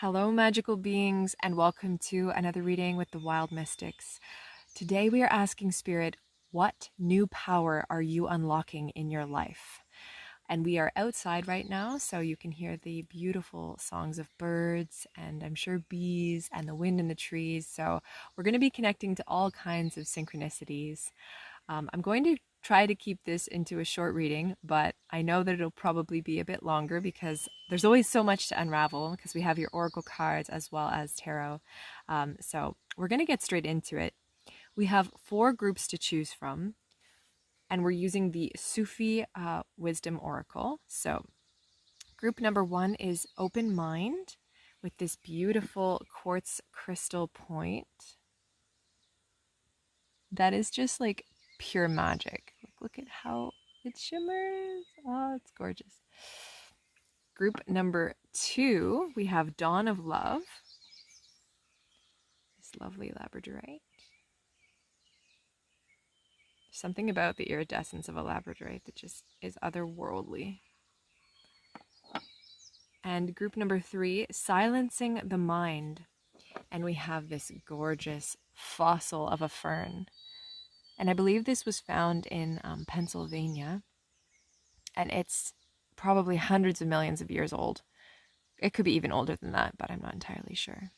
Hello, magical beings, and welcome to another reading with the Wild Mystics. Today we are asking Spirit, what new power are you unlocking in your life? And we are outside right now, so you can hear the beautiful songs of birds and I'm sure bees and the wind in the trees. So we're going to be connecting to all kinds of synchronicities. I'm going to try to keep this into a short reading, but I know that it'll probably be a bit longer because there's always so much to unravel because we have your oracle cards as well as tarot. So we're going to get straight into it. We have 4 groups to choose from, and we're using the Sufi Wisdom Oracle. So group number 1 is Open Mind with this beautiful quartz crystal point. That is just like pure magic. Look at how it shimmers. Oh, it's gorgeous. Group number 2, we have Dawn of Love. This lovely Labradorite. Something about the iridescence of a Labradorite that just is otherworldly. And group number 3, Silencing the Mind. And we have this gorgeous fossil of a fern. And I believe this was found in Pennsylvania. And it's probably hundreds of millions of years old. It could be even older than that, but I'm not entirely sure.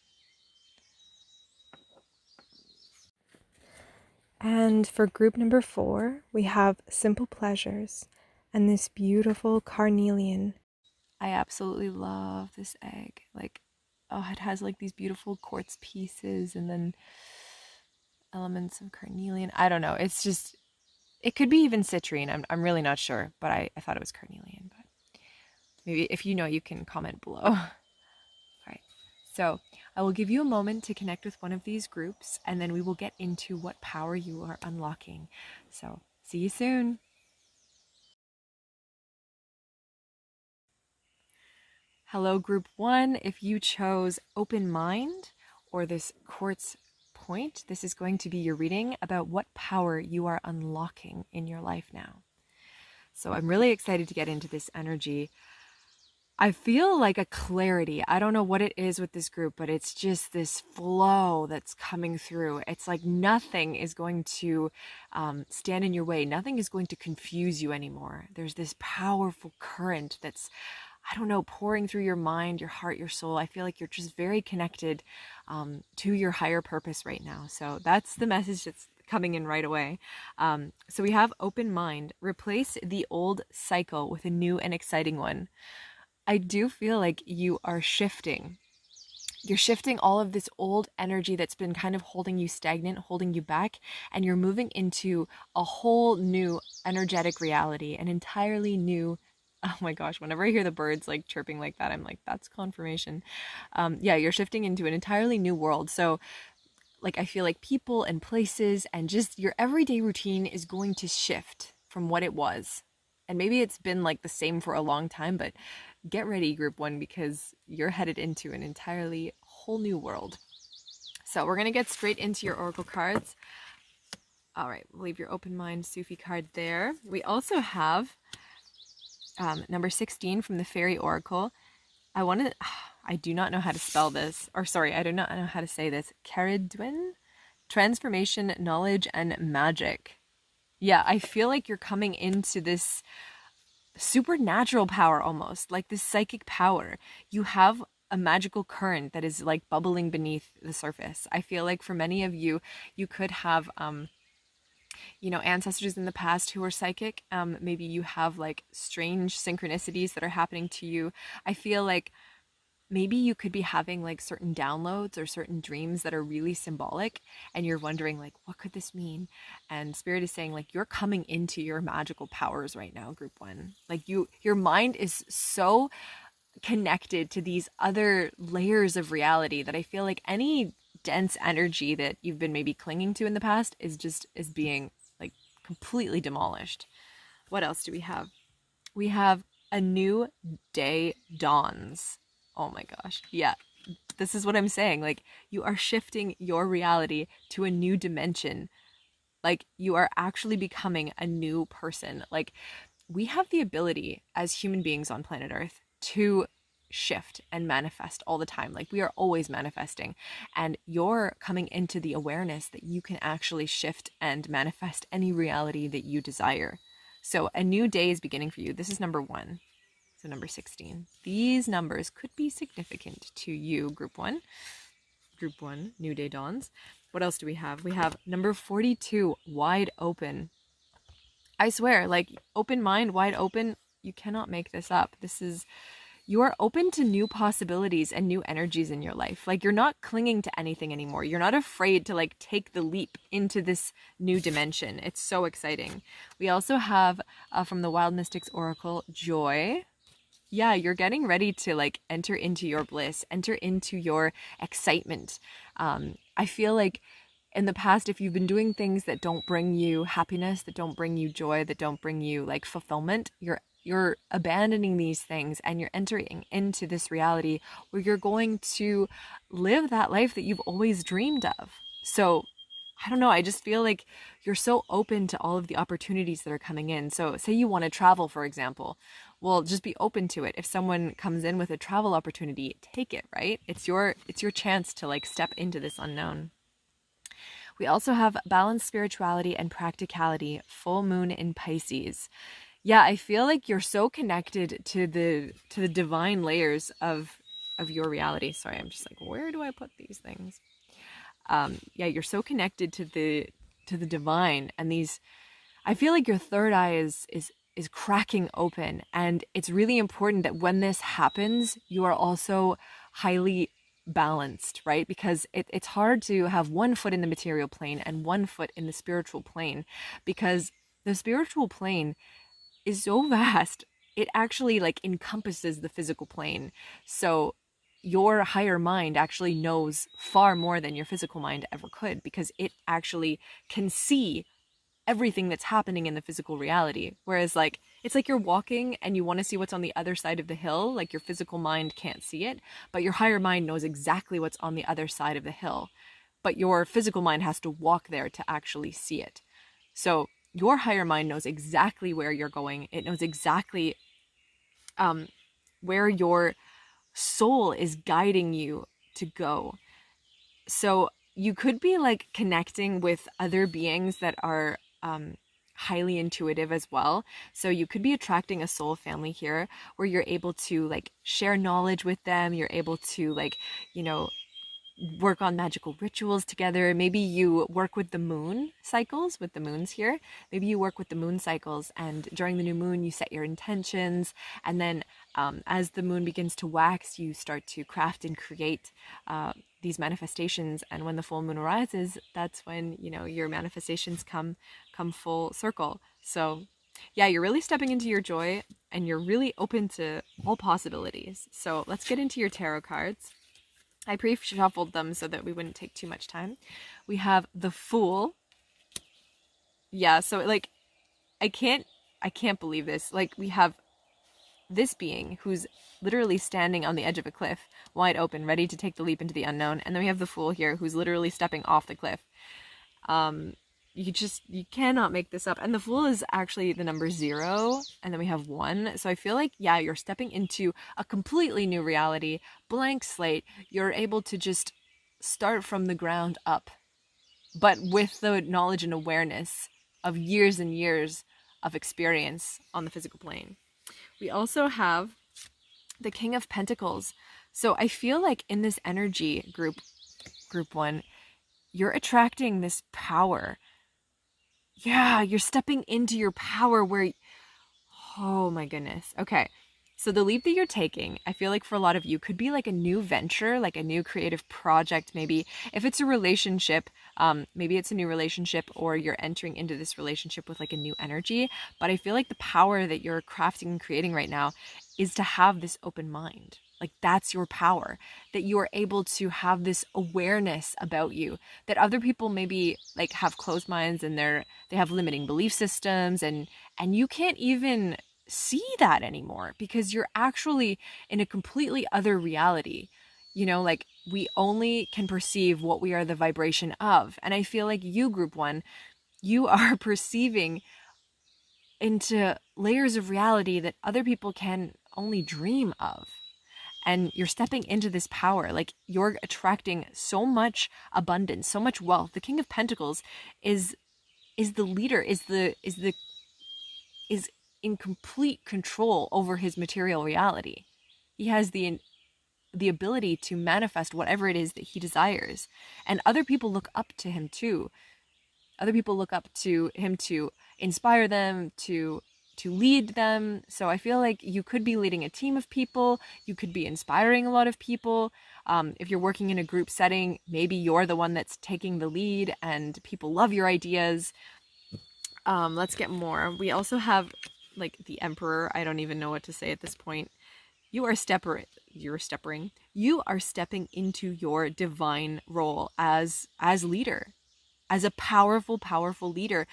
And for group number 4, we have Simple Pleasures and this beautiful Carnelian. I absolutely love this egg. Like, oh, it has like these beautiful quartz pieces and then elements of Carnelian. I don't know. It's just, it could be even citrine. I'm really not sure, but I thought it was Carnelian. But maybe if you know, you can comment below. All right. So I will give you a moment to connect with one of these groups, and then we will get into what power you are unlocking. So see you soon. Hello, group 1. If you chose Open Mind or this quartz point, this is going to be your reading about what power you are unlocking in your life now. So I'm really excited to get into this energy. I feel like a clarity. I don't know what it is with this group, but it's just this flow that's coming through. It's like nothing is going to stand in your way. Nothing is going to confuse you anymore. There's this powerful current that's, I don't know, pouring through your mind, your heart, your soul. I feel like you're just very connected to your higher purpose right now. So that's the message that's coming in right away. So we have Open Mind. Replace the old cycle with a new and exciting one. I do feel like you are shifting. You're shifting all of this old energy that's been kind of holding you stagnant, holding you back, and you're moving into a whole new energetic reality, an entirely new, oh my gosh, whenever I hear the birds like chirping like that, I'm like, that's confirmation. Yeah, you're shifting into an entirely new world. So like, I feel like people and places and just your everyday routine is going to shift from what it was. And maybe it's been like the same for a long time, but get ready, group 1, because you're headed into an entirely whole new world. So we're going to get straight into your oracle cards. All right, we'll leave your Open Mind Sufi card there. We also have number 16 from the Fairy Oracle. I do not know how to spell this, or sorry, I do not know how to say this. Caridwen? Transformation, knowledge, and magic. Yeah, I feel like you're coming into this supernatural power almost, like this psychic power. You have a magical current that is like bubbling beneath the surface. I feel like for many of you, you could have ancestors in the past who were psychic. Maybe you have like strange synchronicities that are happening to you. I feel like maybe you could be having like certain downloads or certain dreams that are really symbolic, and you're wondering like, what could this mean? And Spirit is saying like, you're coming into your magical powers right now, group 1. Like your mind is so connected to these other layers of reality that I feel like any dense energy that you've been maybe clinging to in the past is being like completely demolished. What else do we have? We have a new day dawns. Oh my gosh. Yeah. This is what I'm saying. Like, you are shifting your reality to a new dimension. Like, you are actually becoming a new person. Like, we have the ability as human beings on planet Earth to shift and manifest all the time. Like we are always manifesting, and you're coming into the awareness that you can actually shift and manifest any reality that you desire. So a new day is beginning for you. This is number 1. So number 16. These numbers could be significant to you, group 1. Group 1, new day dawns. What else do we have? We have number 42, wide open. I swear, like open mind, wide open, you cannot make this up. You are open to new possibilities and new energies in your life. Like you're not clinging to anything anymore. You're not afraid to like take the leap into this new dimension. It's so exciting. We also have from the Wild Mystics Oracle, joy. Yeah, you're getting ready to like enter into your bliss, enter into your excitement. I feel like in the past, if you've been doing things that don't bring you happiness, that don't bring you joy, that don't bring you like fulfillment, you're abandoning these things and you're entering into this reality where you're going to live that life that you've always dreamed of. So I don't know, I just feel like you're so open to all of the opportunities that are coming in. So say you want to travel, for example. Well, just be open to it. If someone comes in with a travel opportunity, take it, right? It's your chance to like step into this unknown. We also have balanced spirituality and practicality, full moon in Pisces. Yeah, I feel like you're so connected to the divine layers of your reality. Sorry, I'm just like, where do I put these things? Yeah, you're so connected to the divine, and I feel like your third eye is cracking open, and it's really important that when this happens, you are also highly balanced, right? Because it's hard to have one foot in the material plane and one foot in the spiritual plane, because the spiritual plane is so vast. It actually like encompasses the physical plane. So your higher mind actually knows far more than your physical mind ever could, because it actually can see everything that's happening in the physical reality. Whereas like it's like you're walking and you want to see what's on the other side of the hill. Like your physical mind can't see it, but your higher mind knows exactly what's on the other side of the hill. But your physical mind has to walk there to actually see it. So your higher mind knows exactly where you're going. It knows exactly where your soul is guiding you to go. So you could be like connecting with other beings that are highly intuitive as well. So you could be attracting a soul family here where you're able to like share knowledge with them. You're able to like, you know, work on magical rituals together. Maybe you work with the moon cycles, with the moons here. Maybe you work with the moon cycles, and during the new moon you set your intentions, and then as the moon begins to wax, you start to craft and create these manifestations. And when the full moon arises, that's when, you know, your manifestations come full circle. So yeah, you're really stepping into your joy, and you're really open to all possibilities. So let's get into your tarot cards. I pre-shuffled them so that we wouldn't take too much time. We have the Fool. Yeah, so like I can't believe this. Like we have this being who's literally standing on the edge of a cliff, wide open, ready to take the leap into the unknown. And then we have the Fool here who's literally stepping off the cliff. You cannot make this up. And the Fool is actually the number 0, and then we have 1. So I feel like, yeah, you're stepping into a completely new reality, blank slate. You're able to just start from the ground up, but with the knowledge and awareness of years and years of experience on the physical plane. We also have the King of Pentacles. So I feel like in this energy group 1, you're attracting this power. Yeah, you're stepping into your power where, oh my goodness. Okay, so the leap that you're taking, I feel like for a lot of you could be like a new venture, like a new creative project. Maybe if it's a relationship, maybe it's a new relationship, or you're entering into this relationship with like a new energy. But I feel like the power that you're crafting and creating right now is to have this open mind. Like that's your power, that you are able to have this awareness about you, that other people maybe like have closed minds and they have limiting belief systems, and you can't even see that anymore because you're actually in a completely other reality. You know, like we only can perceive what we are the vibration of. And I feel like you, group 1, you are perceiving into layers of reality that other people can only dream of. and you're stepping into this power. Like, you're attracting so much abundance, so much wealth. The King of Pentacles is the leader, is in complete control over his material reality. He has the ability to manifest whatever it is that he desires. And other people look up to him too. Other people look up to him to inspire them, to lead them. So I feel like you could be leading a team of people. You could be inspiring a lot of people. If you're working in a group setting, maybe you're the one that's taking the lead and people love your ideas. Let's get more. We also have like the Emperor. I don't even know what to say at this point. You are stepping into your divine role as leader, as a powerful leader,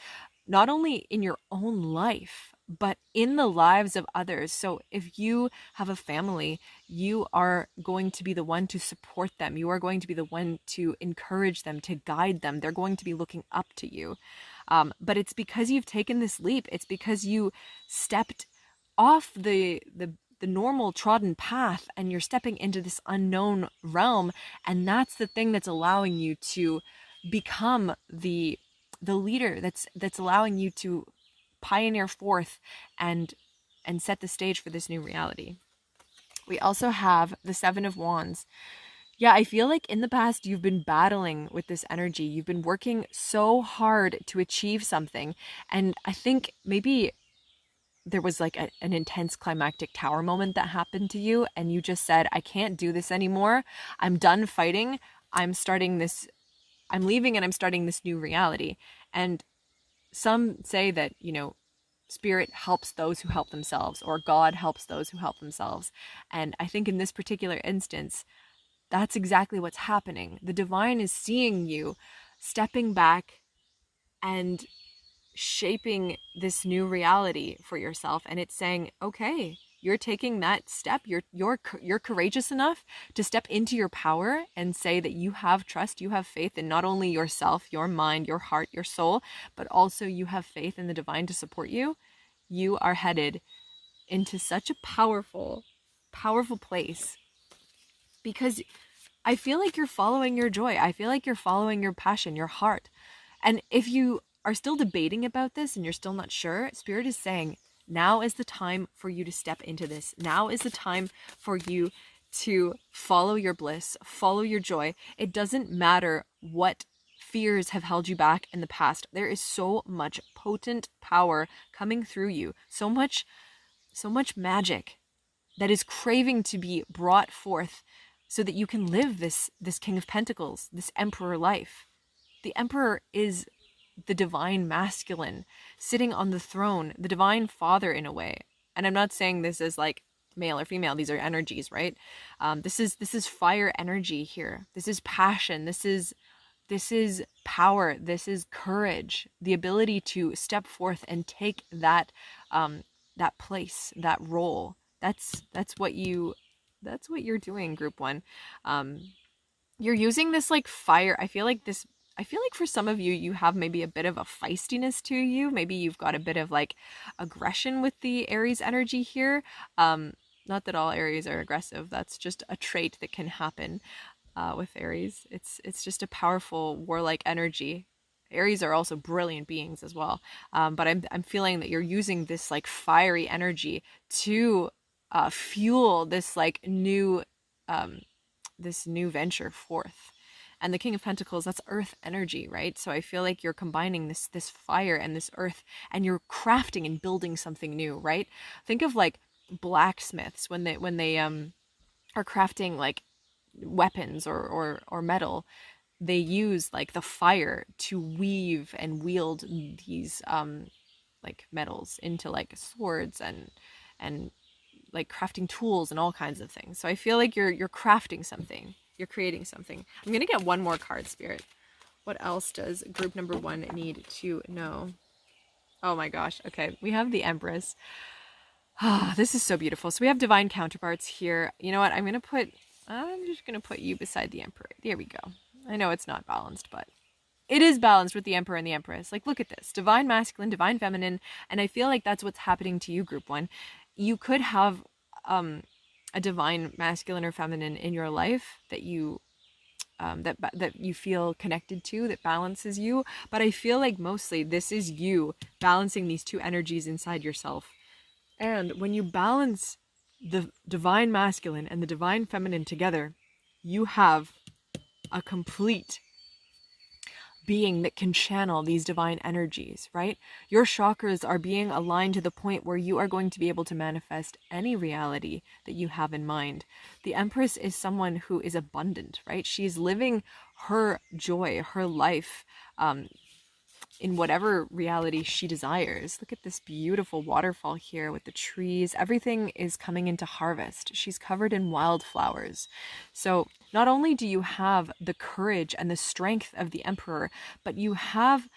not only in your own life, but in the lives of others. So if you have a family, you are going to be the one to support them. You are going to be the one to encourage them, to guide them. They're going to be looking up to you. But it's because you've taken this leap. It's because you stepped off the normal trodden path and you're stepping into this unknown realm. And that's the thing that's allowing you to become the leader, that's allowing you to pioneer forth and set the stage for this new reality. We also have the Seven of Wands. Yeah, I feel like in the past you've been battling with this energy. You've been working so hard to achieve something. And I think maybe there was like an intense climactic tower moment that happened to you and you just said, I can't do this anymore. I'm done fighting. I'm leaving and I'm starting this new reality. And some say that, Spirit helps those who help themselves, or God helps those who help themselves. And I think in this particular instance, that's exactly what's happening. The divine is seeing you stepping back and shaping this new reality for yourself, and it's saying, okay, you're taking that step. You're courageous enough to step into your power and say that you have trust, you have faith in not only yourself, your mind, your heart, your soul, but also you have faith in the divine to support you. You are headed into such a powerful place, because I feel like you're following your joy. I feel like you're following your passion, your heart. And if you are still debating about this and you're still not sure, Spirit is saying, now is the time for you to step into this. Now is the time for you to follow your bliss, follow your joy. It doesn't matter what fears have held you back in the past. There is so much potent power coming through you, so much magic that is craving to be brought forth so that you can live this King of Pentacles, this Emperor life. The Emperor is the divine masculine sitting on the throne, the divine father in a way. And I'm not saying this is like male or female. These are energies, right? This is fire energy here. This is passion. This is power. This is courage. The ability to step forth and take that place, that role. That's what you're doing, Group 1. You're using this like fire. I feel like for some of you, you have maybe a bit of a feistiness to you. Maybe you've got a bit of like aggression with the Aries energy here. Not that all Aries are aggressive. That's just a trait that can happen with Aries. It's just a powerful warlike energy. Aries are also brilliant beings as well. But I'm feeling that you're using this like fiery energy to fuel this like new venture forth. And the King of Pentacles, that's earth energy, right? So I feel like you're combining this fire and this earth, and you're crafting and building something new, right? Think of like blacksmiths when they are crafting like weapons or metal. They use like the fire to weave and wield these like metals into like swords and like crafting tools and all kinds of things. So I feel like you're crafting something. You're creating something. I'm going to get one more card, Spirit. What else does group number 1 need to know? Oh my gosh. Okay. We have the Empress. This is so beautiful. So we have divine counterparts here. You know what? I'm just going to put you beside the Emperor. There we go. I know it's not balanced, but it is balanced with the Emperor and the Empress. Like, look at this. Divine masculine, divine feminine. And I feel like that's what's happening to you, Group 1. You could have a a divine masculine or feminine in your life that you that you feel connected to, that balances you. But I feel like mostly this is you balancing these two energies inside yourself. And when you balance the divine masculine and the divine feminine together, you have a complete being that can channel these divine energies, right? Your chakras are being aligned to the point where you are going to be able to manifest any reality that you have in mind. The Empress is someone who is abundant, right? She's living her joy, her life, in whatever reality she desires. Look at this beautiful waterfall here with the trees. Everything is coming into harvest. She's covered in wildflowers. So not only do you have the courage and the strength of the Emperor, but you have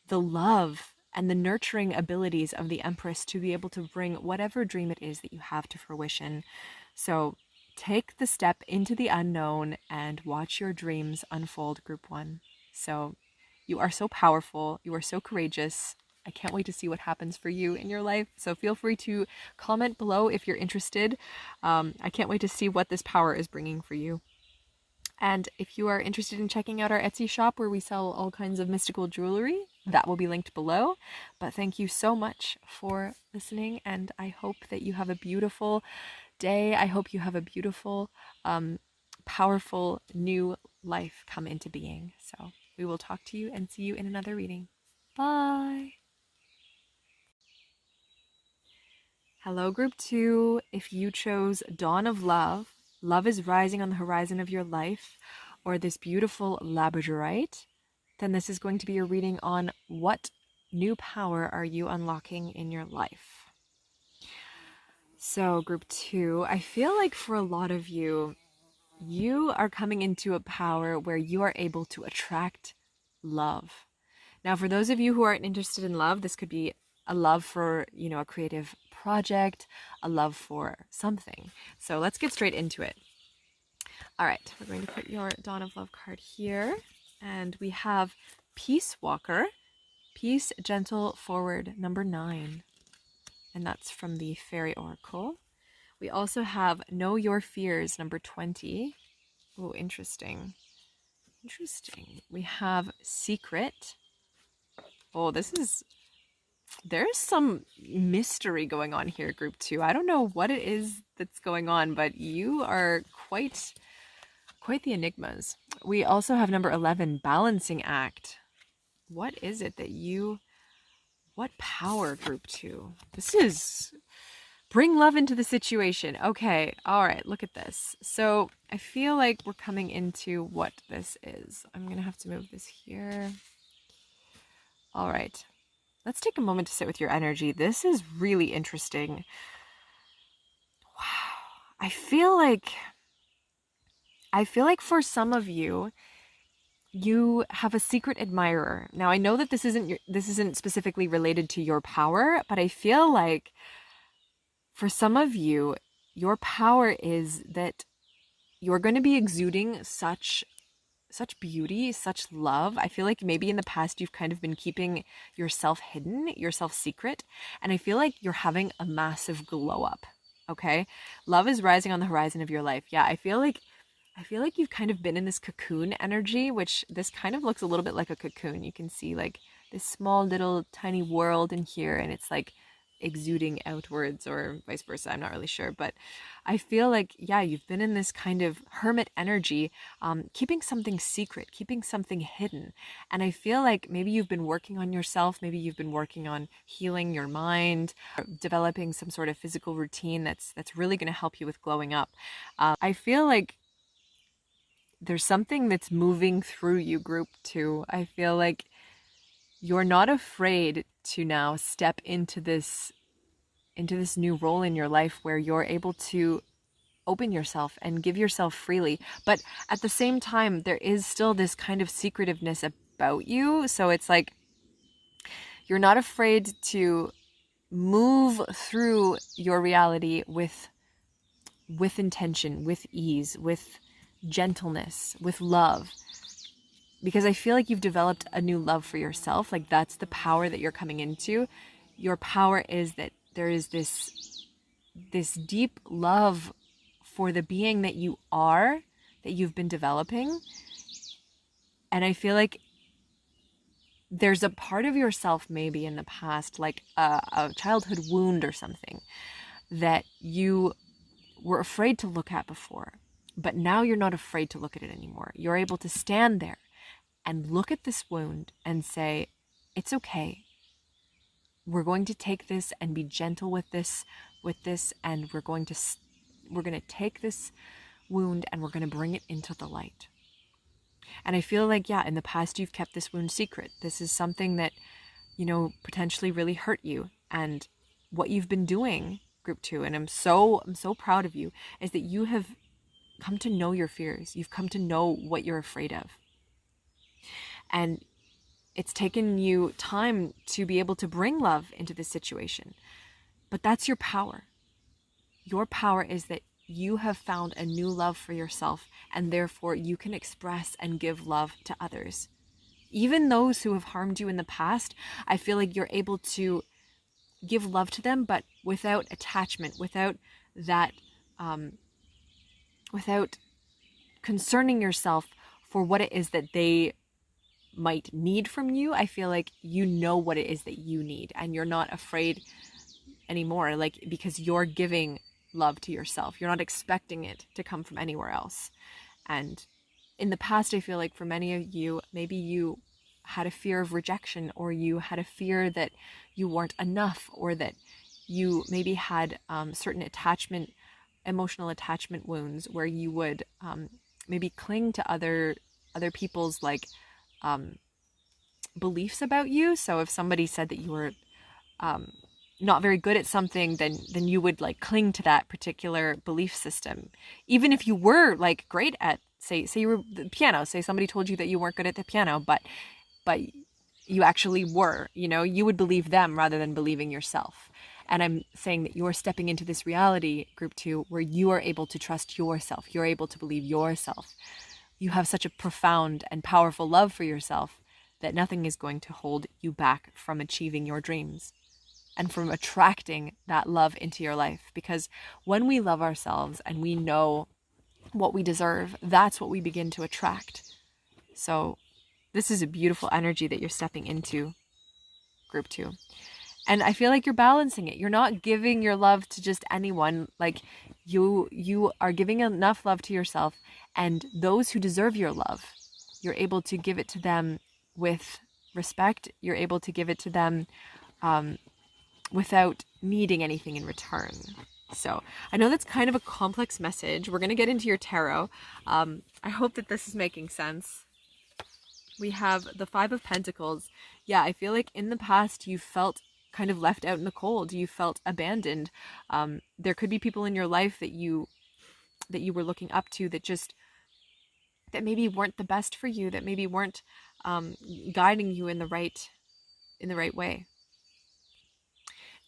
the love and the nurturing abilities of the Empress to be able to bring whatever dream it is that you have to fruition. So take the step into the unknown and watch your dreams unfold, Group 1. So you are so powerful. You are so courageous. I can't wait to see what happens for you in your life. So feel free to comment below if you're interested. I can't wait to see what this power is bringing for you. And if you are interested in checking out our Etsy shop where we sell all kinds of mystical jewelry, that will be linked below. But thank you so much for listening, and I hope that you have a beautiful day. I hope you have a beautiful, powerful new life come into being. So we will talk to you and see you in another reading. Bye. Hello, Group 2. If you chose Dawn of Love, love is rising on the horizon of your life, or this beautiful Labradorite, then this is going to be a reading on what new power are you unlocking in your life. So, Group 2, I feel like for a lot of you, you are coming into a power where you are able to attract love. Now, for those of you who aren't interested in love, this could be a love for, a creative project, a love for something. So let's get straight into it. All right, we're going to put your Dawn of Love card here. And we have Peace Walker, Peace Gentle Forward, number 9. And that's from the Fairy Oracle. We also have Know Your Fears, number 20. Oh, interesting. Interesting. We have Secret. Oh, there's some mystery going on here, Group 2. I don't know what it is that's going on, but you are quite the enigmas. We also have number 11, Balancing Act. What is it that what power, Group 2? This is bring love into the situation. Okay, all right, look at this. So I feel like we're coming into what this is. I'm going to have to move this here. All right, let's take a moment to sit with your energy. This is really interesting. Wow. I feel like for some of you, you have a secret admirer. Now, I know that this isn't specifically related to your power, but I feel like for some of you, your power is that you're going to be exuding such beauty, such love. I feel like maybe in the past you've kind of been keeping yourself hidden, yourself secret, and I feel like you're having a massive glow up. Okay? Love is rising on the horizon of your life. Yeah, I feel like you've kind of been in this cocoon energy, which this kind of looks a little bit like a cocoon. You can see like this small little tiny world in here, and it's like exuding outwards or vice versa. I'm not really sure, but I feel like, yeah, you've been in this kind of hermit energy, keeping something secret, keeping something hidden. And I feel like maybe you've been working on yourself. Maybe you've been working on healing your mind, developing some sort of physical routine that's really going to help you with glowing up. I feel like there's something that's moving through you, Group 2. I feel like you're not afraid to now step into this new role in your life where you're able to open yourself and give yourself freely. But at the same time, there is still this kind of secretiveness about you. So it's like you're not afraid to move through your reality with intention, with ease, with gentleness, with love. Because I feel like you've developed a new love for yourself. Like that's the power that you're coming into. Your power is that there is this deep love for the being that you are, that you've been developing. And I feel like there's a part of yourself maybe in the past, like a childhood wound or something, that you were afraid to look at before. But now you're not afraid to look at it anymore. You're able to stand there and look at this wound and say, it's okay. We're going to take this and be gentle with this, and we're going to take this wound and we're going to bring it into the light. And I feel like, yeah, in the past you've kept this wound secret. This is something that, potentially really hurt you. And what you've been doing, group 2, and I'm so proud of you, is that you have come to know your fears. You've come to know what you're afraid of. And it's taken you time to be able to bring love into this situation. But that's your power. Your power is that you have found a new love for yourself, and therefore you can express and give love to others. Even those who have harmed you in the past, I feel like you're able to give love to them, but without attachment, without that, without concerning yourself for what it is that they might need from you. I feel like you know what it is that you need, and you're not afraid anymore, like, because you're giving love to yourself. You're not expecting it to come from anywhere else. And in the past, I feel like for many of you, maybe you had a fear of rejection, or you had a fear that you weren't enough, or that you maybe had certain emotional attachment wounds where you would maybe cling to other people's beliefs about you. So if somebody said that you were not very good at something, then you would cling to that particular belief system, even if you were great at, say you were the piano. Say somebody told you that you weren't good at the piano, but you actually were. You would believe them rather than believing yourself. And I'm saying that you're stepping into this reality, group 2, where you are able to trust yourself. You're able to believe yourself. You have such a profound and powerful love for yourself that nothing is going to hold you back from achieving your dreams and from attracting that love into your life. Because when we love ourselves and we know what we deserve, that's what we begin to attract. So this is a beautiful energy that you're stepping into, group 2. And I feel like you're balancing it. You're not giving your love to just anyone. You are giving enough love to yourself, and those who deserve your love, you're able to give it to them with respect. You're able to give it to them without needing anything in return. So I know that's kind of a complex message. We're going to get into your tarot. I hope that this is making sense. We have the 5 of Pentacles. Yeah, I feel like in the past you felt kind of left out in the cold. You felt abandoned. There could be people in your life that you were looking up to that maybe weren't the best for you, that maybe weren't guiding you in the right way.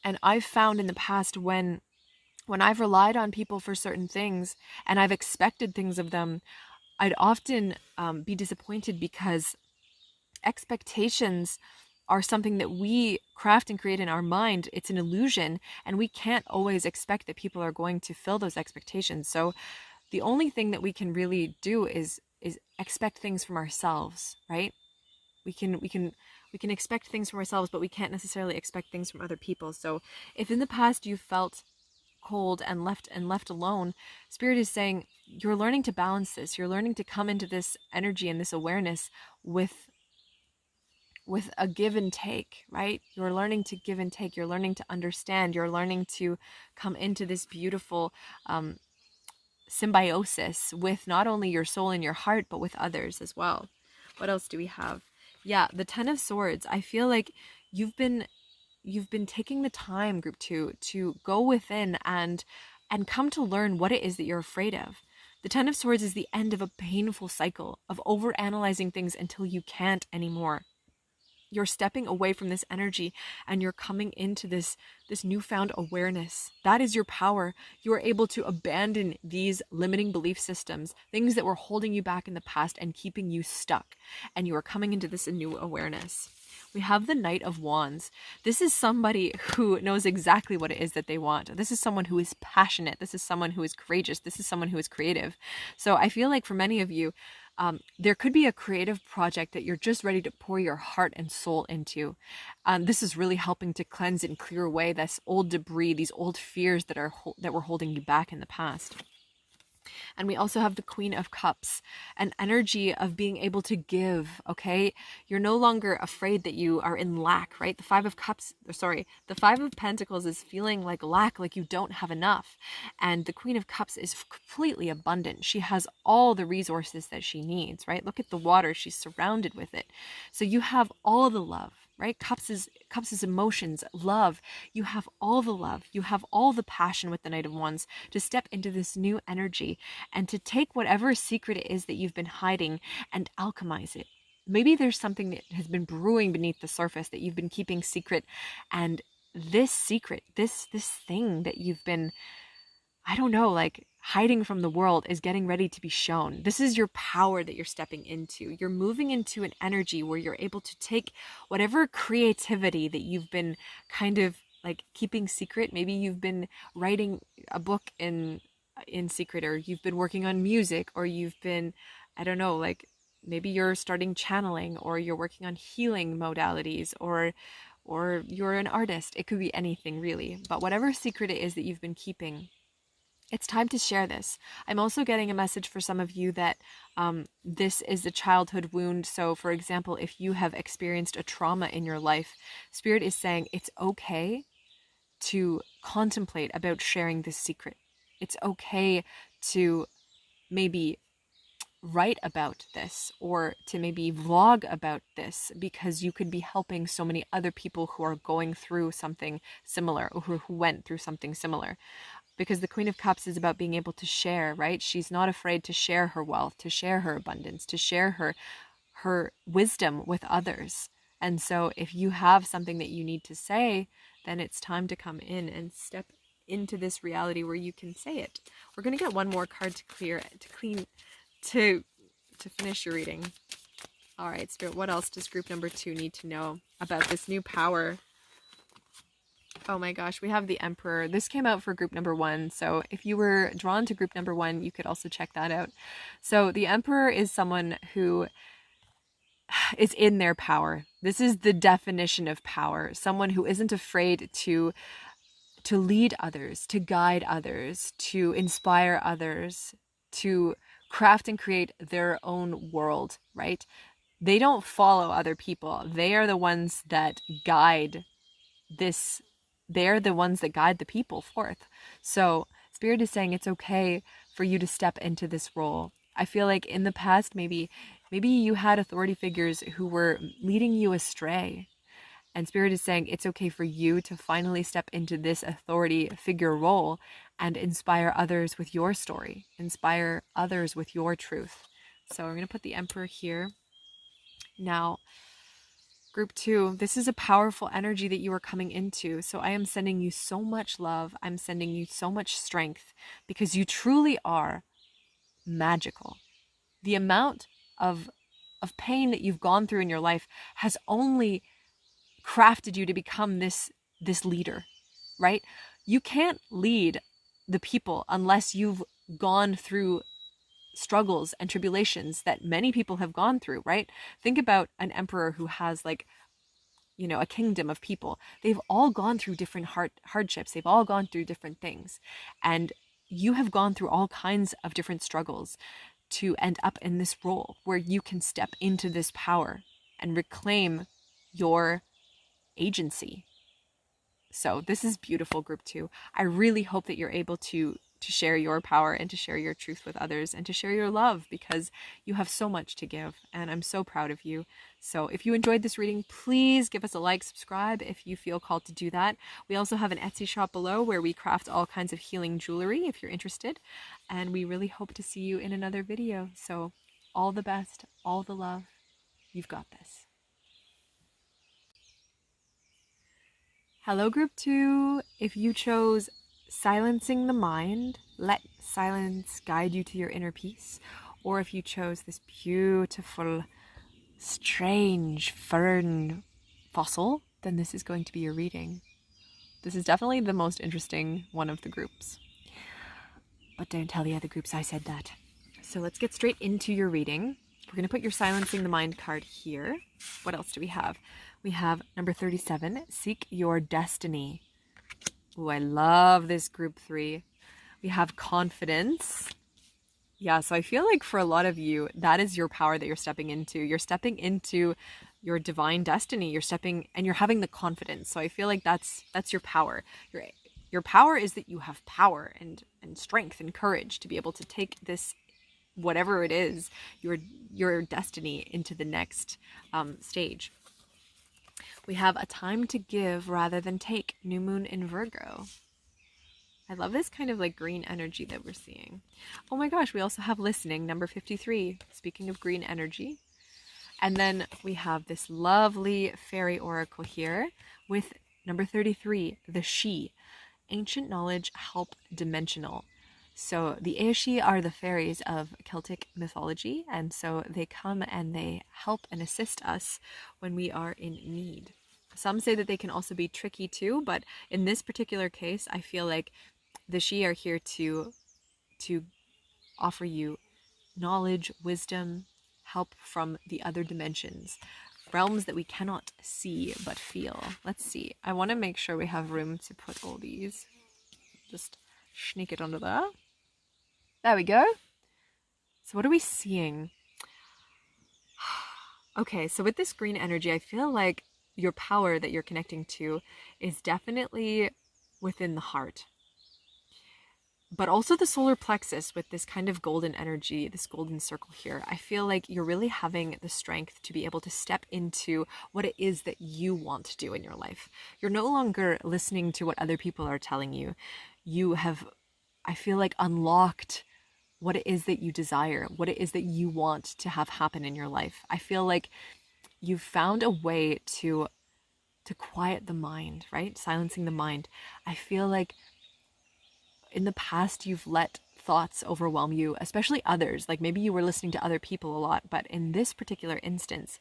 And I've found in the past when I've relied on people for certain things and I've expected things of them, I'd often be disappointed, because expectations are something that we craft and create in our mind. It's an illusion, and we can't always expect that people are going to fill those expectations. So the only thing that we can really do is expect things from ourselves, right? We can expect things from ourselves, but we can't necessarily expect things from other people. So if in the past you felt cold and left alone, Spirit is saying you're learning to balance this. You're learning to come into this energy and this awareness with a give and take, right? You're learning to give and take. You're learning to understand. You're learning to come into this beautiful symbiosis with not only your soul and your heart, but with others as well. What else do we have? Yeah, the 10 of Swords. I feel like you've been taking the time, group 2, to go within and come to learn what it is that you're afraid of. The 10 of Swords is the end of a painful cycle of overanalyzing things until you can't anymore. you're stepping away from this energy and you're coming into this newfound awareness. That is your power. You are able to abandon these limiting belief systems, things that were holding you back in the past and keeping you stuck. And you are coming into this new awareness. We have the Knight of Wands. This is somebody who knows exactly what it is that they want. This is someone who is passionate. This is someone who is courageous. This is someone who is creative. So I feel like for many of you, there could be a creative project that you're just ready to pour your heart and soul into. This is really helping to cleanse and clear away this old debris, these old fears that were holding you back in the past. And we also have the Queen of Cups, an energy of being able to give, okay? You're no longer afraid that you are in lack, right? The Five of Pentacles is feeling like lack, like you don't have enough. And the Queen of Cups is completely abundant. She has all the resources that she needs, right? Look at the water. She's surrounded with it. So you have all the love, right? Cups is emotions, love. You have all the love. You have all the passion with the Knight of Wands to step into this new energy and to take whatever secret it is that you've been hiding and alchemize it. Maybe there's something that has been brewing beneath the surface that you've been keeping secret, and this secret, this thing that you've been, I don't know, like hiding from the world is getting ready to be shown. This is your power that you're stepping into. You're moving into an energy where you're able to take whatever creativity that you've been kind of like keeping secret. Maybe you've been writing a book in secret, or you've been working on music, or you've been, I don't know, like maybe you're starting channeling, or you're working on healing modalities, or you're an artist. It could be anything really, but whatever secret it is that you've been keeping, it's time to share this. I'm also getting a message for some of you that this is a childhood wound. So for example, if you have experienced a trauma in your life, Spirit is saying it's okay to contemplate about sharing this secret. It's okay to maybe write about this, or to maybe vlog about this, because you could be helping so many other people who are going through something similar, or who went through something similar. Because the Queen of Cups is about being able to share, right? She's not afraid to share her wealth, to share her abundance, to share her wisdom with others. And so if you have something that you need to say, then it's time to come in and step into this reality where you can say it. We're going to get one more card to finish your reading. All right, Spirit, what else does group number 2 need to know about this new power? Oh my gosh, we have the Emperor. This came out for group number 1. So if you were drawn to group number 1, you could also check that out. So the Emperor is someone who is in their power. This is the definition of power. Someone who isn't afraid to lead others, to guide others, to inspire others, to craft and create their own world, right? They don't follow other people. They are the ones that guide this. They're the ones that guide the people forth. So Spirit is saying it's okay for you to step into this role. I feel like in the past, maybe you had authority figures who were leading you astray. And Spirit is saying it's okay for you to finally step into this authority figure role and inspire others with your story, inspire others with your truth. So we're going to put the Emperor here. Now, group 2, this is a powerful energy that you are coming into. So I am sending you so much love. I'm sending you so much strength, because you truly are magical. The amount of pain that you've gone through in your life has only crafted you to become this leader, right? You can't lead the people unless you've gone through struggles and tribulations that many people have gone through, right? Think about an emperor who has like, you know, a kingdom of people. They've all gone through different hardships. They've all gone through different things. And you have gone through all kinds of different struggles to end up in this role where you can step into this power and reclaim your agency. So this is beautiful, group 2. I really hope that you're able to share your power and to share your truth with others and to share your love, because you have so much to give and I'm so proud of you. So if you enjoyed this reading, please give us a like, subscribe if you feel called to do that. We also have an Etsy shop below where we craft all kinds of healing jewelry if you're interested, and we really hope to see you in another video. So all the best, all the love. You've got this. Hello, group 2. If you chose silencing the mind, let silence guide you to your inner peace, or if you chose this beautiful, strange fern fossil, then this is going to be your reading. This is definitely the most interesting one of the groups. But don't tell the other groups I said that. So let's get straight into your reading. We're going to put your silencing the mind card here. What else do we have? We have number 37, seek your destiny. Oh, I love this group 3. We have confidence. Yeah, so I feel like for a lot of you, that is your power that you're stepping into. You're stepping into your divine destiny. You're stepping and you're having the confidence. So I feel like that's your power. Your power is that you have power and strength and courage to be able to take this, whatever it is, your destiny into the next stage. We have a time to give rather than take, new moon in Virgo. I love this kind of like green energy that we're seeing. Oh my gosh, we also have listening, number 53, speaking of green energy. And then we have this lovely fairy oracle here with number 33, the she, ancient knowledge, help dimensional. So the Aoshi are the fairies of Celtic mythology, and so they come and they help and assist us when we are in need. Some say that they can also be tricky too, but in this particular case, I feel like the she are here to offer you knowledge, wisdom, help from the other dimensions, realms that we cannot see but feel. Let's see. I want to make sure we have room to put all these. Just sneak it under there. There we go. So what are we seeing? Okay, so with this green energy, I feel like your power that you're connecting to is definitely within the heart. But also the solar plexus with this kind of golden energy, this golden circle here. I feel like you're really having the strength to be able to step into what it is that you want to do in your life. You're no longer listening to what other people are telling you. You have, I feel like, unlocked what it is that you desire, what it is that you want to have happen in your life. I feel like you've found a way to quiet the mind, right? Silencing the mind. I feel like in the past you've let thoughts overwhelm you, especially others. Like maybe you were listening to other people a lot, but in this particular instance,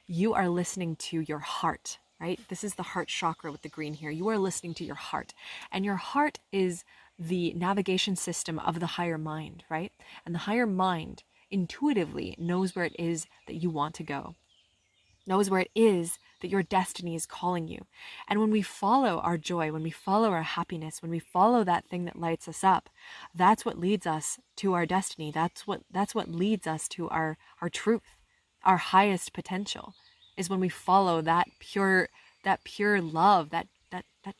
you are listening to your heart, right? This is the heart chakra with the green here. You are listening to your heart, and your heart is the navigation system of the higher mind, right? And the higher mind intuitively knows where it is that you want to go, knows where it is that your destiny is calling you. And when we follow our joy, when we follow our happiness, when we follow that thing that lights us up, that's what leads us to our destiny. That's what leads us to our truth, our highest potential, is when we follow that pure love, that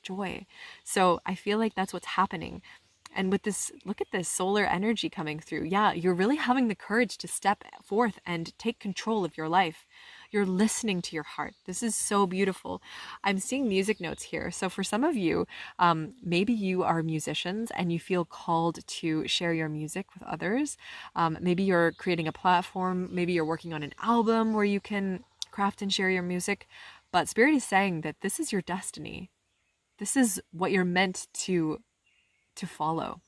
joy. So I feel like that's what's happening. And with this, look at this solar energy coming through. Yeah, you're really having the courage to step forth and take control of your life. You're listening to your heart. This is so beautiful. I'm seeing music notes here. So for some of you, maybe you are musicians and you feel called to share your music with others. Maybe you're creating a platform. Maybe you're working on an album where you can craft and share your music. But Spirit is saying that this is your destiny. This is what you're meant to follow.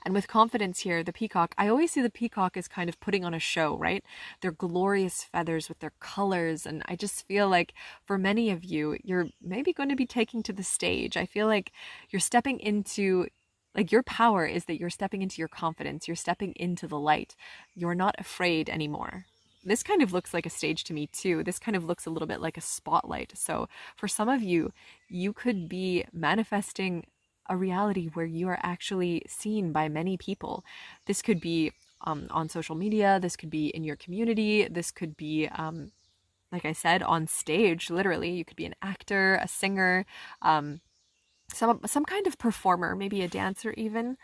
And with confidence here, the peacock, I always see the peacock as kind of putting on a show, right? Their glorious feathers with their colors. And I just feel like for many of you, you're maybe going to be taking to the stage. I feel like you're stepping into, like your power is that you're stepping into your confidence. You're stepping into the light. You're not afraid anymore. This kind of looks like a stage to me too. This kind of looks a little bit like a spotlight. So for some of you, you could be manifesting a reality where you are actually seen by many people. This could be on social media. This could be in your community. This could be, like I said, on stage, literally. You could be an actor, a singer, some kind of performer, maybe a dancer even.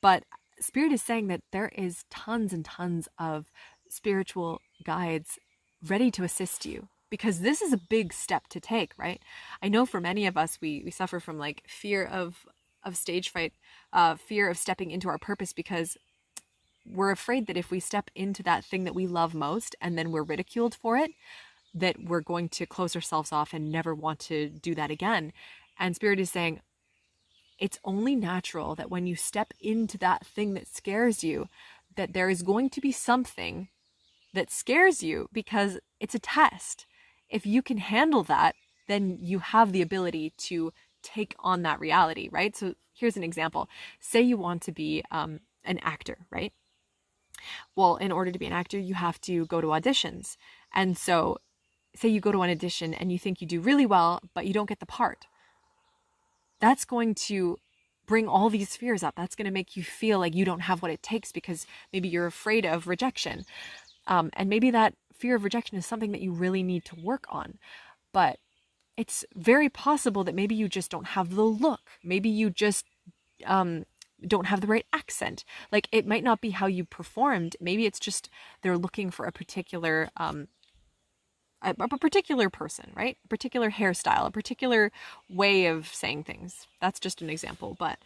But Spirit is saying that there is tons and tons of spiritual guides ready to assist you, because this is a big step to take, right? I know for many of us, we suffer from like fear of stage fright, fear of stepping into our purpose, because we're afraid that if we step into that thing that we love most and then we're ridiculed for it, that we're going to close ourselves off and never want to do that again. And Spirit is saying, it's only natural that when you step into that thing that scares you, that there is going to be something that scares you, because it's a test. If you can handle that, then you have the ability to take on that reality, right? So here's an example. Say you want to be an actor, right? Well, in order to be an actor, you have to go to auditions. And so say you go to an audition and you think you do really well, but you don't get the part. That's going to bring all these fears up. That's going to make you feel like you don't have what it takes, because maybe you're afraid of rejection. And maybe that fear of rejection is something that you really need to work on. But it's very possible that maybe you just don't have the look. Maybe you just don't have the right accent. Like, it might not be how you performed. Maybe it's just they're looking for a particular person, right? A particular hairstyle, a particular way of saying things. That's just an example, but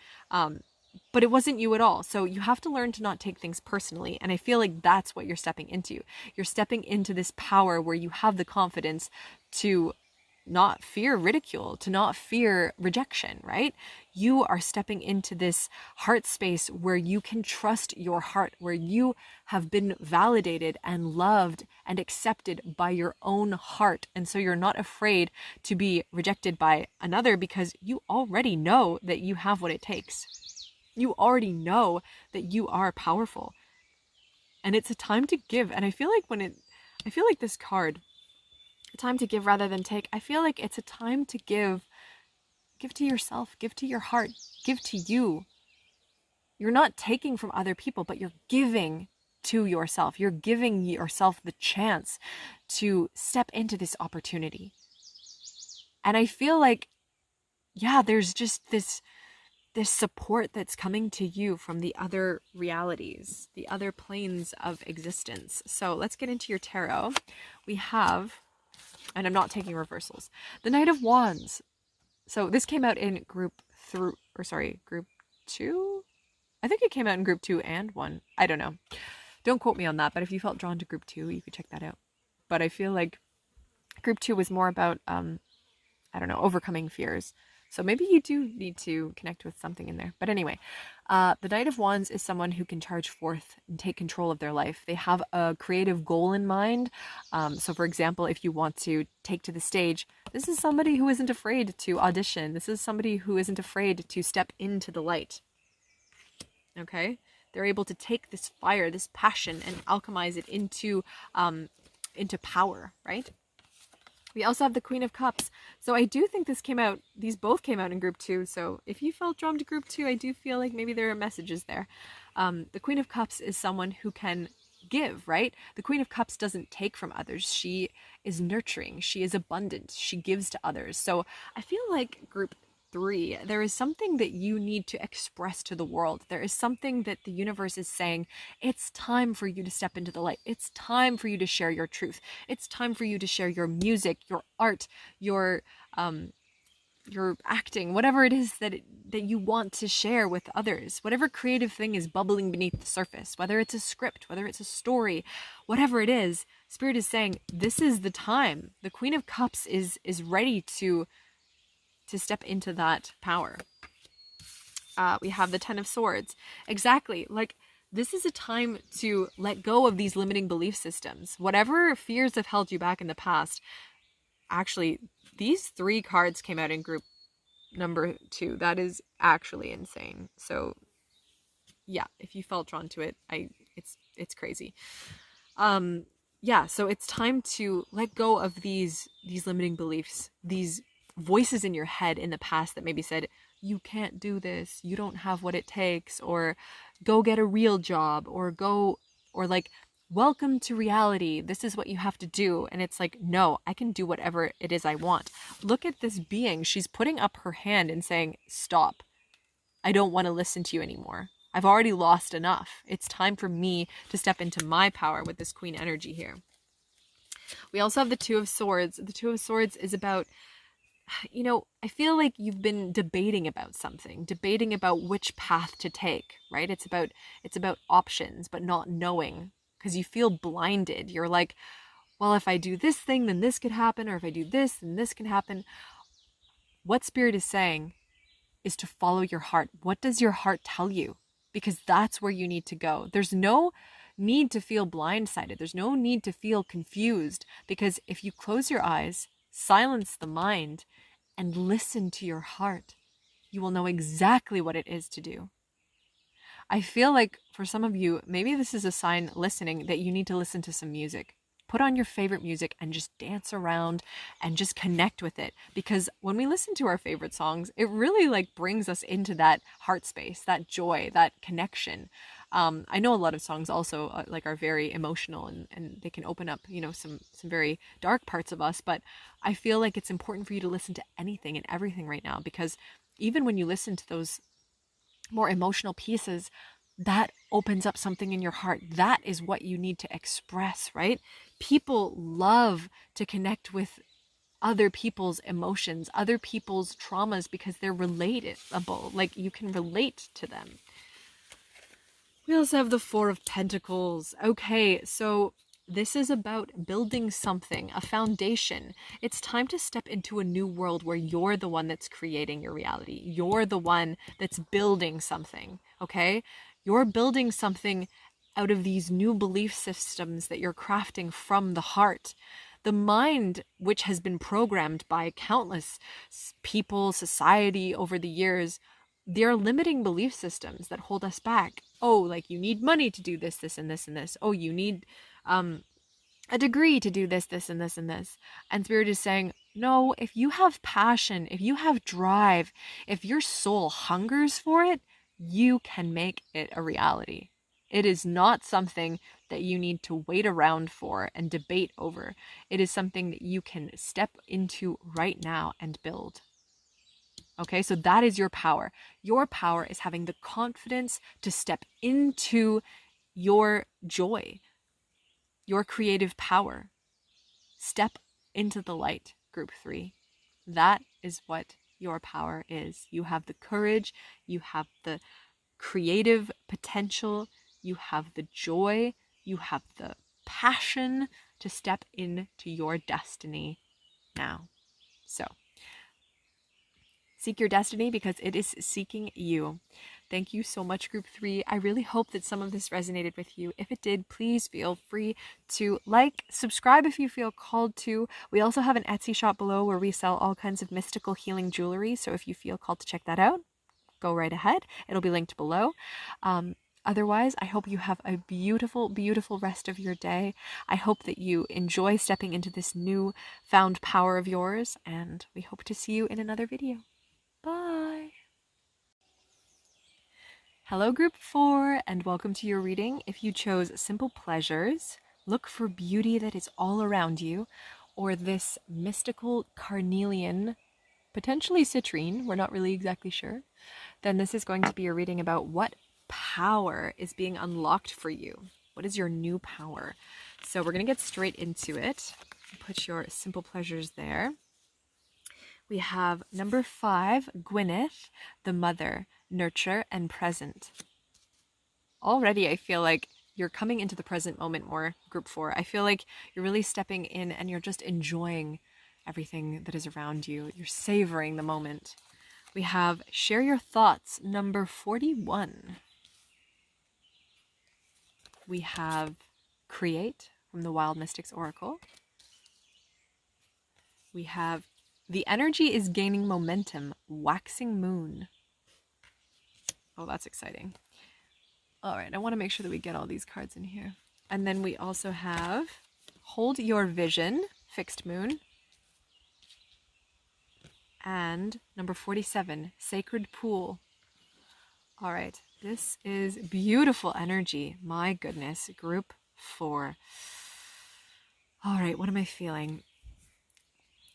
it wasn't you at all. So you have to learn to not take things personally. And I feel like that's what you're stepping into. You're stepping into this power where you have the confidence to not fear ridicule, to not fear rejection, right? You are stepping into this heart space where you can trust your heart, where you have been validated and loved and accepted by your own heart. And so you're not afraid to be rejected by another, because you already know that you have what it takes. You already know that you are powerful. And it's a time to give. And I feel like this card, a time to give rather than take, I feel like it's a time to give. Give to yourself, give to your heart, give to you. You're not taking from other people, but you're giving to yourself. You're giving yourself the chance to step into this opportunity. And I feel like, yeah, there's just this support that's coming to you from the other realities, the other planes of existence. So let's get into your tarot. We have, and I'm not taking reversals, the Knight of Wands. So this came out in group 2. I think it came out in group 2 and 1. I don't know. Don't quote me on that, but if you felt drawn to group 2, you could check that out. But I feel like group 2 was more about, overcoming fears. So maybe you do need to connect with something in there. But anyway, the Knight of Wands is someone who can charge forth and take control of their life. They have a creative goal in mind. So for example, if you want to take to the stage, this is somebody who isn't afraid to audition. This is somebody who isn't afraid to step into the light. Okay? They're able to take this fire, this passion, and alchemize it into power, right? We also have the Queen of Cups. So I do think these both came out in group 2. So if you felt drawn to group 2, I do feel like maybe there are messages there. The Queen of Cups is someone who can give, right? The Queen of Cups doesn't take from others. She is nurturing. She is abundant. She gives to others. So I feel like group 3, there is something that you need to express to the world. There is something that the universe is saying, it's time for you to step into the light. It's time for you to share your truth. It's time for you to share your music, your art, your acting, whatever it is that you want to share with others. Whatever creative thing is bubbling beneath the surface, whether it's a script, whether it's a story, whatever it is, Spirit is saying, this is the time. The Queen of Cups is ready to step into that power. We have the Ten of Swords. Exactly. Like, this is a time to let go of these limiting belief systems. Whatever fears have held you back in the past. Actually, these 3 cards came out in group number 2. That is actually insane. So yeah, if you felt drawn to it, it's crazy. So it's time to let go of these limiting beliefs, these voices in your head in the past that maybe said, you can't do this, you don't have what it takes, or go get a real job, or like, welcome to reality, this is what you have to do. And it's like, no, I can do whatever it is I want. Look at this being. She's putting up her hand and saying, stop. I don't want to listen to you anymore. I've already lost enough. It's time for me to step into my power with this Queen energy here. We also have the Two of Swords. The Two of Swords is about, I feel like you've been debating about something, debating about which path to take, right? It's about options, but not knowing, because you feel blinded. You're like, well, if I do this thing, then this could happen, or if I do this, then this can happen. what Spirit is saying is to follow your heart. What does your heart tell you? Because that's where you need to go. There's no need to feel blindsided. There's no need to feel confused, because if you close your eyes, silence the mind, and listen to your heart, you will know exactly what it is to do. I feel like for some of you, maybe this is a sign listening that you need to listen to some music. Put on your favorite music and just dance around and just connect with it. Because when we listen to our favorite songs, it really like brings us into that heart space, that joy, that connection. I know a lot of songs also like are very emotional, and they can open up, you know, some very dark parts of us. But I feel like it's important for you to listen to anything and everything right now, because even when you listen to those more emotional pieces, that opens up something in your heart. That is what you need to express, right? People love to connect with other people's emotions, other people's traumas, because they're relatable. Like, you can relate to them. We also have the Four of Pentacles. Okay, so this is about building something, a foundation. It's time to step into a new world where you're the one that's creating your reality. You're the one that's building something, okay? You're building something out of these new belief systems that you're crafting from the heart. The mind, which has been programmed by countless people, society over the years, they're limiting belief systems that hold us back. Oh, like, you need money to do this, this, and this, and this. Oh, you need a degree to do this, this, and this, and this. And Spirit is saying, no, if you have passion, if you have drive, if your soul hungers for it, you can make it a reality. It is not something that you need to wait around for and debate over. It is something that you can step into right now and build. Okay, so that is your power. Your power is having the confidence to step into your joy, your creative power. Step into the light, group 3. That is what your power is. You have the courage, you have the creative potential, you have the joy, you have the passion to step into your destiny now. So, seek your destiny, because it is seeking you. Thank you so much, group 3. I really hope that some of this resonated with you. If it did, please feel free to like, subscribe if you feel called to. We also have an Etsy shop below where we sell all kinds of mystical healing jewelry. So if you feel called to check that out, go right ahead. It'll be linked below. Otherwise, I hope you have a beautiful, beautiful rest of your day. I hope that you enjoy stepping into this new found power of yours, and we hope to see you in another video. Bye. Hello, group 4, and welcome to your reading. If you chose Simple Pleasures, look for beauty that is all around you, or this mystical carnelian, potentially citrine, we're not really exactly sure, then this is going to be a reading about what power is being unlocked for you. What is your new power? So we're going to get straight into it. Put your Simple Pleasures there. We have number 5, Gwyneth, the mother, nurture and present. Already I feel like you're coming into the present moment more, group 4. I feel like you're really stepping in and you're just enjoying everything that is around you. You're savoring the moment. We have share your thoughts, number 41. We have create from the Wild Mystics Oracle. We have the energy is gaining momentum, waxing moon. Oh, that's exciting. All right, I want to make sure that we get all these cards in here. And then we also have hold your vision, fixed moon. And number 47, sacred pool. All right, this is beautiful energy. My goodness, group 4. All right, what am I feeling?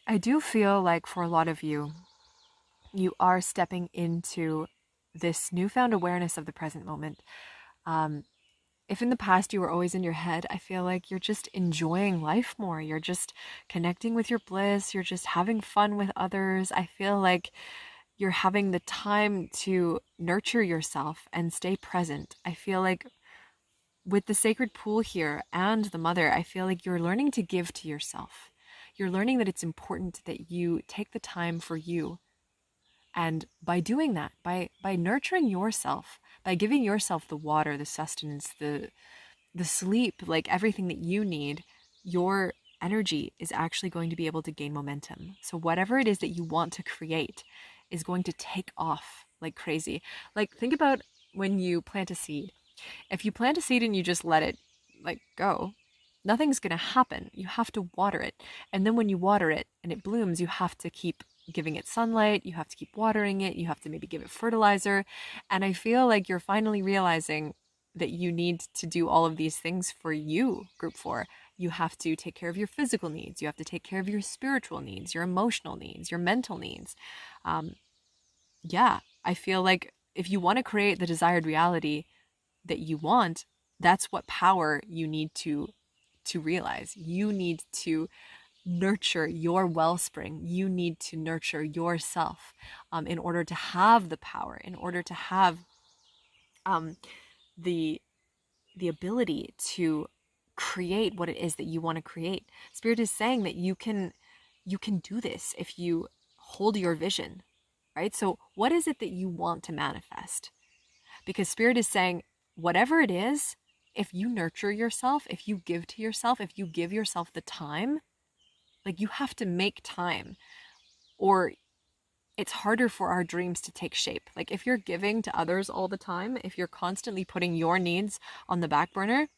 I do feel like for a lot of you, you are stepping into this newfound awareness of the present moment. If in the past you were always in your head, I feel like you're just enjoying life more. You're just connecting with your bliss. You're just having fun with others. I feel like you're having the time to nurture yourself and stay present. I feel like with the sacred pool here and the mother, I feel like you're learning to give to yourself. You're learning that it's important that you take the time for you, And by doing that, by nurturing yourself, by giving yourself the water, the sustenance, the sleep, like everything that you need, your energy is actually going to be able to gain momentum. So whatever it is that you want to create is going to take off like crazy. Like think about when you plant a seed. If you plant a seed and you just let it like go, nothing's going to happen. You have to water it. And then when you water it and it blooms, you have to keep giving it sunlight, you have to keep watering it, you have to maybe give it fertilizer. And I feel like you're finally realizing that you need to do all of these things for you, group 4. You have to take care of your physical needs. You have to take care of your spiritual needs, your emotional needs, your mental needs. Yeah, I feel like if you want to create the desired reality that you want, that's what power you need to realize. You need to nurture your wellspring. You need to nurture yourself in order to have the power, in order to have the ability to create what it is that you want to create. Spirit is saying that you can do this if you hold your vision, right? So what is it that you want to manifest? Because Spirit is saying whatever it is, if you nurture yourself, if you give to yourself, if you give yourself the time, like you have to make time, or it's harder for our dreams to take shape. Like if you're giving to others all the time, if you're constantly putting your needs on the back burner,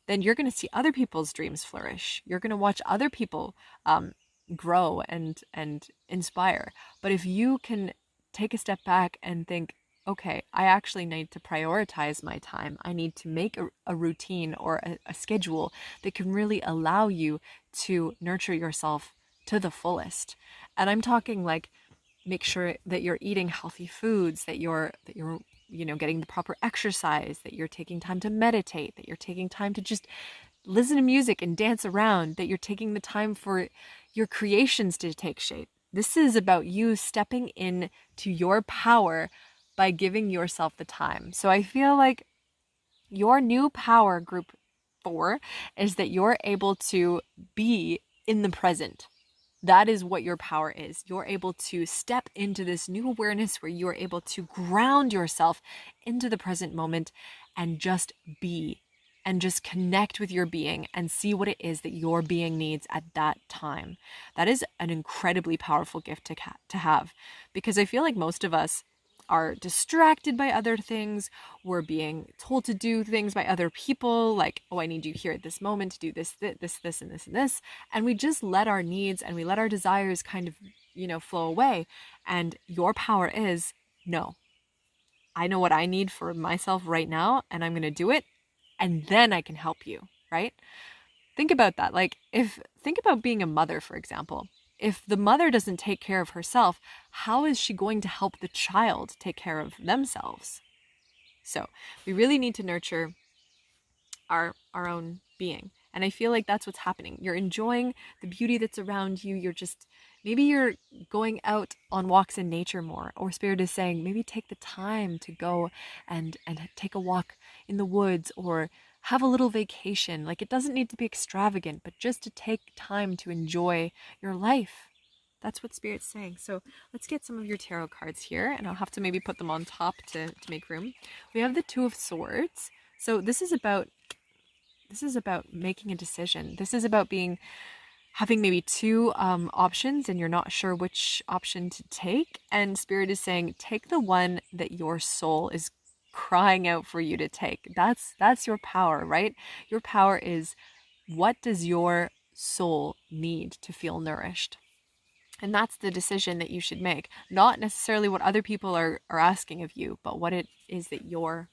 then you're going to see other people's dreams flourish. You're going to watch other people grow and inspire. But if you can take a step back and think, okay, I actually need to prioritize my time. I need to make a routine or a schedule that can really allow you to nurture yourself to the fullest. And I'm talking like, make sure that you're eating healthy foods, that you're getting the proper exercise, that you're taking time to meditate, that you're taking time to just listen to music and dance around, that you're taking the time for your creations to take shape. This is about you stepping in to your power by giving yourself the time. So I feel like your new power, group 4, is that you're able to be in the present. That is what your power is. You're able to step into this new awareness where you are able to ground yourself into the present moment and just be, and just connect with your being and see what it is that your being needs at that time. That is an incredibly powerful gift to have, because I feel like most of us are distracted by other things. We're being told to do things by other people, like, oh, I need you here at this moment to do this, and this. And we just let our needs and we let our desires kind of, flow away. And your power is, no, I know what I need for myself right now, and I'm going to do it. And then I can help you, right? Think about that. Think about being a mother, for example. If the mother doesn't take care of herself, how is she going to help the child take care of themselves? So we really need to nurture our own being. And I feel like that's what's happening. You're enjoying the beauty that's around you. Maybe you're going out on walks in nature more, or Spirit is saying, maybe take the time to go and take a walk in the woods, or have a little vacation. Like, it doesn't need to be extravagant, but just to take time to enjoy your life. That's what Spirit's saying. So let's get some of your tarot cards here, and I'll have to maybe put them on top to make room. We have the Two of Swords. So this is about making a decision. This is about having maybe two options and you're not sure which option to take. And Spirit is saying, take the one that your soul is crying out for you to take. That's your power, right? Your power is, what does your soul need to feel nourished? And that's the decision that you should make. Not necessarily what other people are asking of you, but what it is that your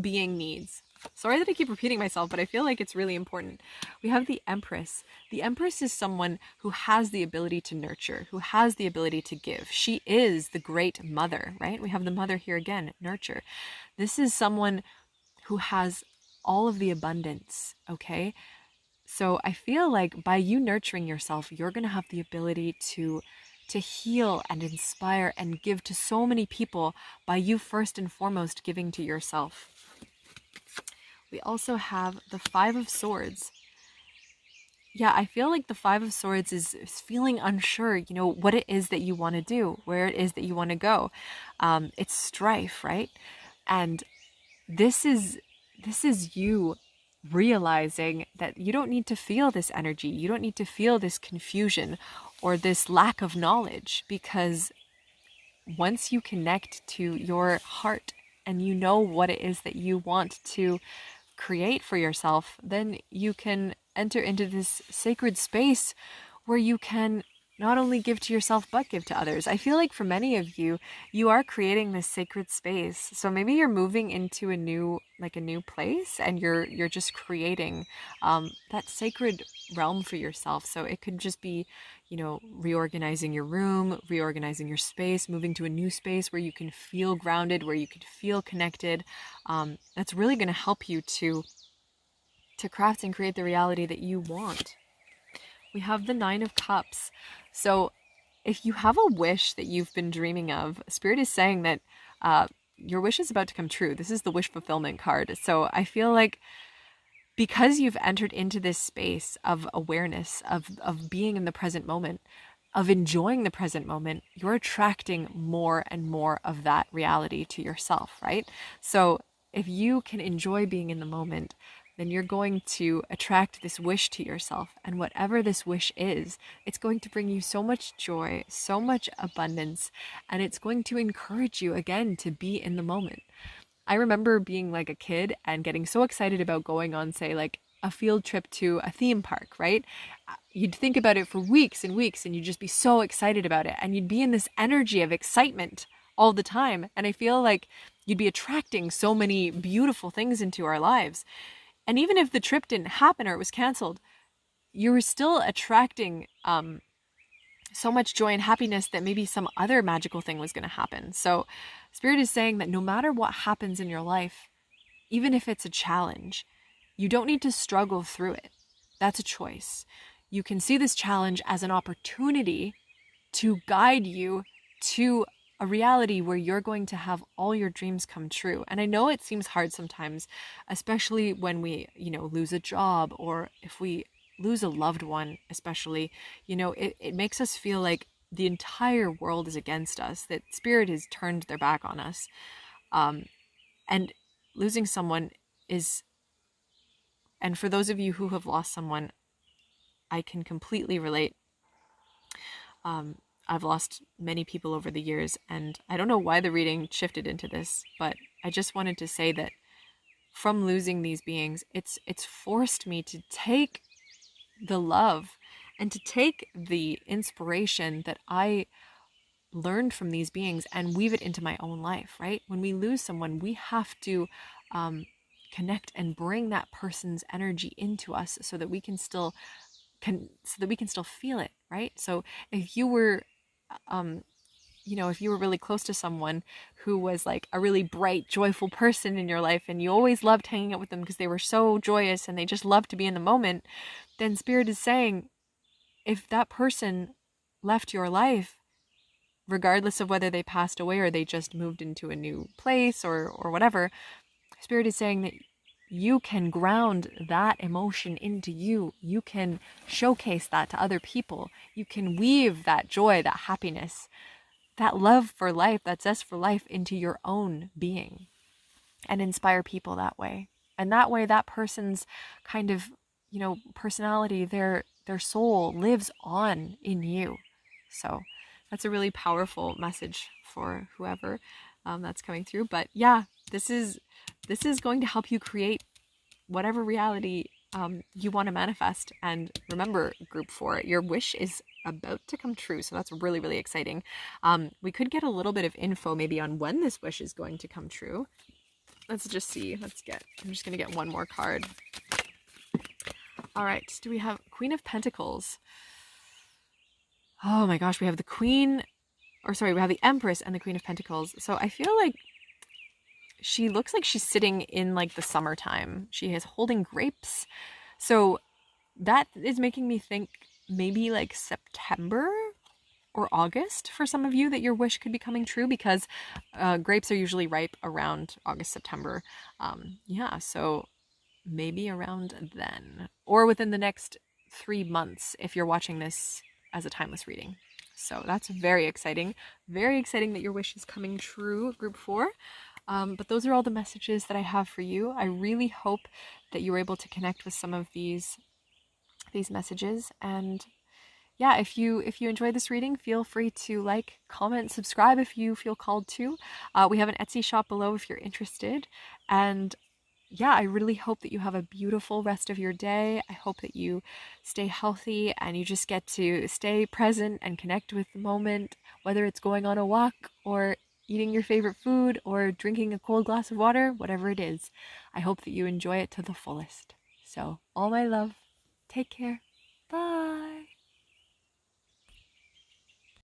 being needs. Sorry that I keep repeating myself, but I feel like it's really important. We have the Empress. The Empress is someone who has the ability to nurture, who has the ability to give. She is the great mother, right? We have the mother here again, nurture. This is someone who has all of the abundance, okay? So I feel like by you nurturing yourself, you're going to have the ability to heal and inspire and give to so many people by you first and foremost giving to yourself. We also have the Five of Swords. yeah, I feel like the Five of Swords is feeling unsure, you know, what it is that you want to do, where it is that you want to go. It's strife, right? And this is this is you realizing that you don't need to feel this energy. You don't need to feel this confusion or this lack of knowledge, because once you connect to your heart and you know what it is that you want to create for yourself, then you can enter into this sacred space where you can not only give to yourself but give to others. I feel like for many of you, you are creating this sacred space. So maybe you're moving into a new place, and you're just creating that sacred realm for yourself. So it could just be, you know, reorganizing your room, reorganizing your space, moving to a new space where you can feel grounded, where you can feel connected. That's really going to help you to craft and create the reality that you want. We have the Nine of Cups. So if you have a wish that you've been dreaming of, Spirit is saying that your wish is about to come true. This is the wish fulfillment card. So I feel like because you've entered into this space of awareness, of being in the present moment, of enjoying the present moment, you're attracting more and more of that reality to yourself, right? So if you can enjoy being in the moment, then you're going to attract this wish to yourself. And whatever this wish is, it's going to bring you so much joy, so much abundance, and it's going to encourage you again to be in the moment. I remember being like a kid and getting so excited about going on, say, like a field trip to a theme park, right? You'd think about it for weeks and weeks, and you'd just be so excited about it. And you'd be in this energy of excitement all the time. And I feel like you'd be attracting so many beautiful things into our lives. And even if the trip didn't happen or it was canceled, you were still attracting so much joy and happiness that maybe some other magical thing was going to happen. So Spirit is saying that no matter what happens in your life, even if it's a challenge, you don't need to struggle through it. That's a choice. You can see this challenge as an opportunity to guide you to a reality where you're going to have all your dreams come true. And I know it seems hard sometimes, especially when we, you know, lose a job, or if we lose a loved one, especially, you know, it makes us feel like the entire world is against us, that Spirit has turned their back on us. And losing someone is, and for those of you who have lost someone, I can completely relate. I've lost many people over the years, and I don't know why the reading shifted into this, but I just wanted to say that from losing these beings, it's forced me to take the love and to take the inspiration that I learned from these beings and weave it into my own life, right? When we lose someone, we have to connect and bring that person's energy into us so that we can still feel it, right? So if you were you know, if you were really close to someone who was like a really bright, joyful person in your life, and you always loved hanging out with them because they were so joyous and they just loved to be in the moment, then Spirit is saying, if that person left your life, regardless of whether they passed away or they just moved into a new place or whatever, Spirit is saying that you can ground that emotion into you. You can showcase that to other people. You can weave that joy, that happiness, that love for life, that zest for life into your own being and inspire people that way. And that way, that person's kind of, you know, personality, their soul lives on in you. So that's a really powerful message for whoever that's coming through. But yeah, this is going to help you create whatever reality you want to manifest. And remember, group 4, your wish is about to come true. So that's really, really exciting. We could get a little bit of info maybe on when this wish is going to come true. Let's just see. I'm just going to get one more card. All right. Do we have Queen of Pentacles? Oh my gosh. We have the Queen, we have the Empress and the Queen of Pentacles. So I feel like she looks like she's sitting in like the summertime. She is holding grapes. So that is making me think maybe like September or August for some of you, that your wish could be coming true, because grapes are usually ripe around August, September. Yeah, so maybe around then, or within the next 3 months if you're watching this as a timeless reading. So that's very exciting. Very exciting that your wish is coming true, group 4. But those are all the messages that I have for you. I really hope that you were able to connect with some of these messages. And yeah, if you enjoyed this reading, feel free to like, comment, subscribe if you feel called to. We have an Etsy shop below if you're interested. And yeah, I really hope that you have a beautiful rest of your day. I hope that you stay healthy and you just get to stay present and connect with the moment, whether it's going on a walk or eating your favorite food or drinking a cold glass of water, whatever it is. I hope that you enjoy it to the fullest. So, all my love. Take care. Bye.